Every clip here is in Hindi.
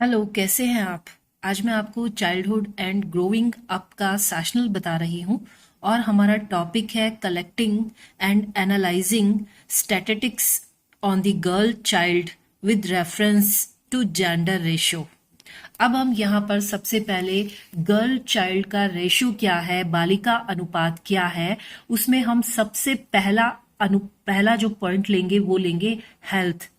हेलो, कैसे हैं आप? आज मैं आपको चाइल्डहुड एंड ग्रोइंग अप का सेशनल बता रही हूँ और हमारा टॉपिक है collecting and analysing statistics on the girl child with reference to gender ratio. अब हम यहाँ पर सबसे पहले गर्ल चाइल्ड का रेशो क्या है, बालिका अनुपात क्या है, उसमें हम सबसे पहला जो पॉइंट लेंगे वो लेंगे हेल्थ।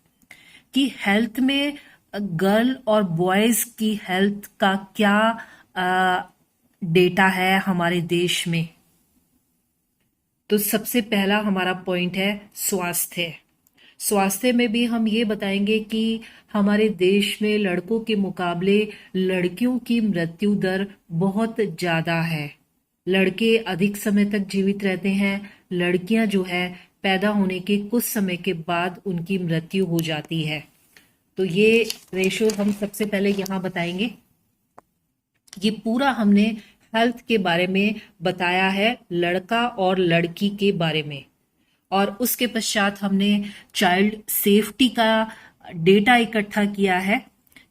कि हेल्थ में गर्ल और बॉयज की हेल्थ का क्या डेटा है हमारे देश में। तो सबसे पहला हमारा पॉइंट है स्वास्थ्य। स्वास्थ्य में भी हम ये बताएंगे कि हमारे देश में लड़कों के मुकाबले लड़कियों की मृत्यु दर बहुत ज्यादा है। लड़के अधिक समय तक जीवित रहते हैं, लड़कियां जो है पैदा होने के कुछ समय के बाद उनकी मृत्यु हो जाती है। तो ये रेशो हम सबसे पहले यहाँ बताएंगे। ये पूरा हमने हेल्थ के बारे में बताया है, लड़का और लड़की के बारे में। और उसके पश्चात हमने चाइल्ड सेफ्टी का डेटा इकट्ठा किया है,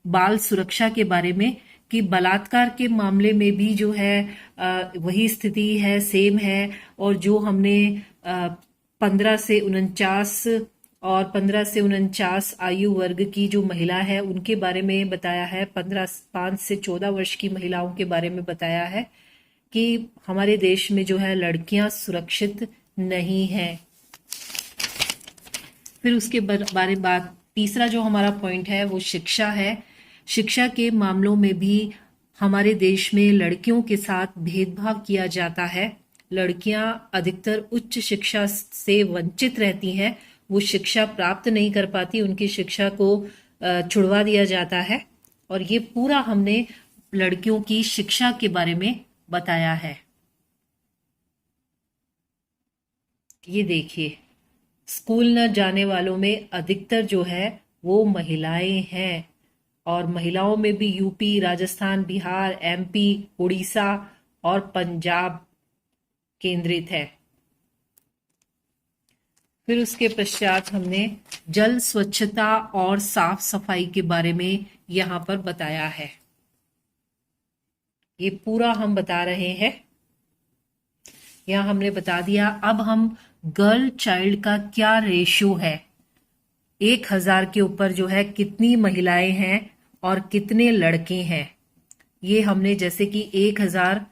बाल सुरक्षा के बारे में, कि बलात्कार के मामले में भी जो है वही स्थिति है, सेम है। और जो हमने 15 से 49 और 15 से 49 आयु वर्ग की जो महिला है उनके बारे में बताया है, 5 से 14 वर्ष की महिलाओं के बारे में बताया है कि हमारे देश में जो है लड़कियां सुरक्षित नहीं हैं। फिर उसके बारे बात तीसरा जो हमारा पॉइंट है वो शिक्षा है। शिक्षा के मामलों में भी हमारे देश में लड़कियों के साथ भेदभाव किया जाता है। लड़कियां अधिकतर उच्च शिक्षा से वंचित रहती हैं, वो शिक्षा प्राप्त नहीं कर पाती, उनकी शिक्षा को छुड़वा दिया जाता है। और ये पूरा हमने लड़कियों की शिक्षा के बारे में बताया है। ये देखिए, स्कूल न जाने वालों में अधिकतर जो है वो महिलाएं हैं। और महिलाओं में भी यूपी, राजस्थान, बिहार, एमपी, उड़ीसा और पंजाब केंद्रित है। फिर उसके पश्चात हमने जल स्वच्छता और साफ सफाई के बारे में यहाँ पर बताया है। ये पूरा हम बता रहे हैं, यहाँ हमने बता दिया। अब हम गर्ल चाइल्ड का क्या रेशियो है, 1000 के ऊपर जो है कितनी महिलाएं हैं और कितने लड़के हैं। ये हमने जैसे कि 1000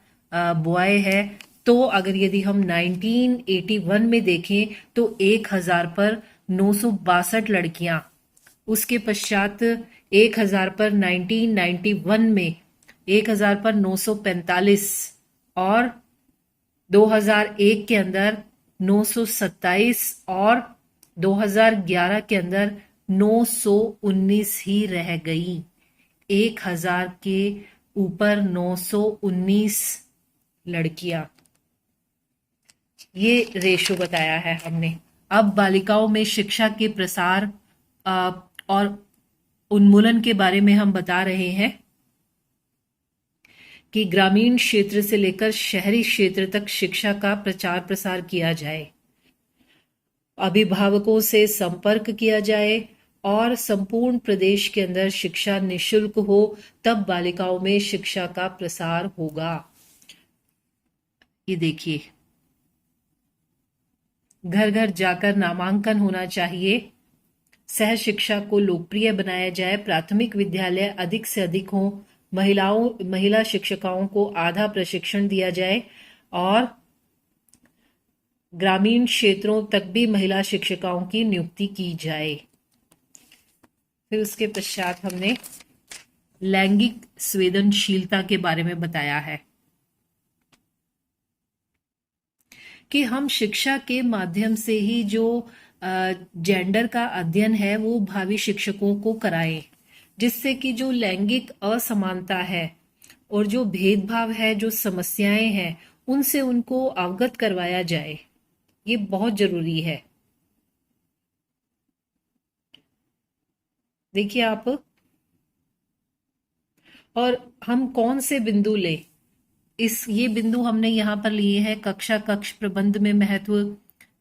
बॉय है, तो अगर यदि हम 1981 में देखें तो 1000 पर 962 लड़कियां। उसके पश्चात 1000 पर 1991 में 1000 पर 945, और 2001 के अंदर 927, और 2011 के अंदर 919 ही रह गई। 1000 के ऊपर 919 लड़कियां। ये रेशो बताया है हमने। अब बालिकाओं में शिक्षा के प्रसार और उन्मूलन के बारे में हम बता रहे हैं कि ग्रामीण क्षेत्र से लेकर शहरी क्षेत्र तक शिक्षा का प्रचार प्रसार किया जाए, अभिभावकों से संपर्क किया जाए और संपूर्ण प्रदेश के अंदर शिक्षा निशुल्क हो, तब बालिकाओं में शिक्षा का प्रसार होगा। ये देखिए, घर घर जाकर नामांकन होना चाहिए, सह शिक्षा को लोकप्रिय बनाया जाए, प्राथमिक विद्यालय अधिक से अधिक हो, महिला शिक्षिकाओं को आधा प्रशिक्षण दिया जाए, और ग्रामीण क्षेत्रों तक भी महिला शिक्षिकाओं की नियुक्ति की जाए। फिर उसके पश्चात हमने लैंगिक संवेदनशीलता के बारे में बताया है कि हम शिक्षा के माध्यम से ही जो जेंडर का अध्ययन है वो भावी शिक्षकों को कराएं, जिससे कि जो लैंगिक असमानता है और जो भेदभाव है, जो समस्याएं हैं, उनसे उनको अवगत करवाया जाए। ये बहुत जरूरी है। देखिए आप, और हम कौन से बिंदु ले, ये बिंदु हमने यहाँ पर लिए हैं। कक्ष प्रबंध में महत्व,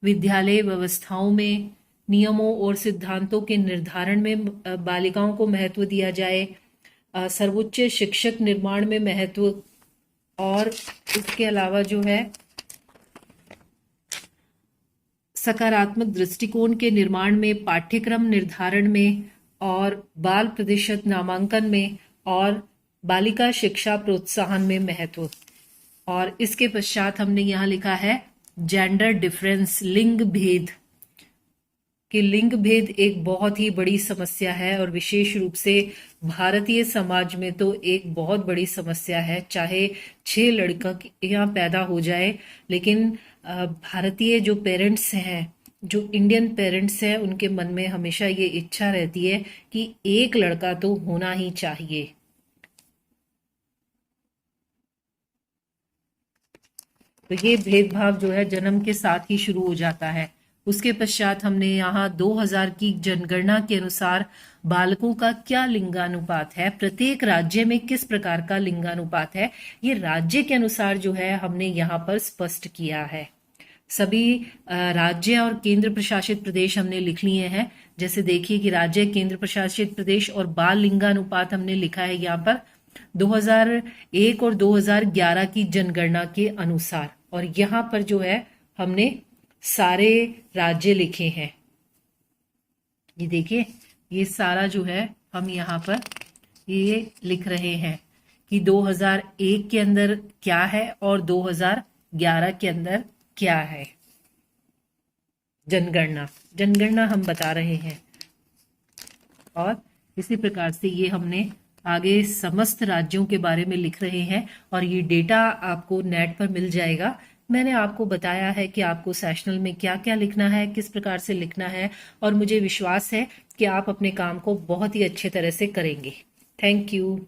विद्यालय व्यवस्थाओं में नियमों और सिद्धांतों के निर्धारण में बालिकाओं को महत्व दिया जाए, सर्वोच्च शिक्षक निर्माण में महत्व, और इसके अलावा जो है सकारात्मक दृष्टिकोण के निर्माण में, पाठ्यक्रम निर्धारण में, और बाल प्रतिशत नामांकन में, और बालिका शिक्षा प्रोत्साहन में महत्व। और इसके पश्चात हमने यहाँ लिखा है जेंडर डिफरेंस, लिंग भेद, कि लिंग भेद एक बहुत ही बड़ी समस्या है और विशेष रूप से भारतीय समाज में तो एक बहुत बड़ी समस्या है। चाहे 6 लड़कियां पैदा हो जाए, लेकिन भारतीय जो पेरेंट्स हैं, जो इंडियन पेरेंट्स हैं, उनके मन में हमेशा ये इच्छा रहती है कि एक लड़का तो होना ही चाहिए। तो ये भेदभाव जो है जन्म के साथ ही शुरू हो जाता है। उसके पश्चात हमने यहाँ 2000 की जनगणना के अनुसार बालकों का क्या लिंगानुपात है, प्रत्येक राज्य में किस प्रकार का लिंगानुपात है, ये राज्य के अनुसार जो है हमने यहाँ पर स्पष्ट किया है। सभी राज्य और केंद्र प्रशासित प्रदेश हमने लिख लिए हैं। जैसे देखिए कि राज्य, केंद्र प्रशासित प्रदेश और बाल लिंगानुपात हमने लिखा है यहाँ पर 2001 और 2011 की जनगणना के अनुसार, और यहाँ पर जो है हमने सारे राज्य लिखे हैं। ये देखिए, ये सारा जो है हम यहाँ पर ये लिख रहे हैं कि 2001 के अंदर क्या है और 2011 के अंदर क्या है। जनगणना हम बता रहे हैं। और इसी प्रकार से ये हमने आगे समस्त राज्यों के बारे में लिख रहे हैं, और ये डेटा आपको नेट पर मिल जाएगा। मैंने आपको बताया है कि आपको सेशनल में क्या क्या लिखना है, किस प्रकार से लिखना है, और मुझे विश्वास है कि आप अपने काम को बहुत ही अच्छे तरह से करेंगे। Thank you.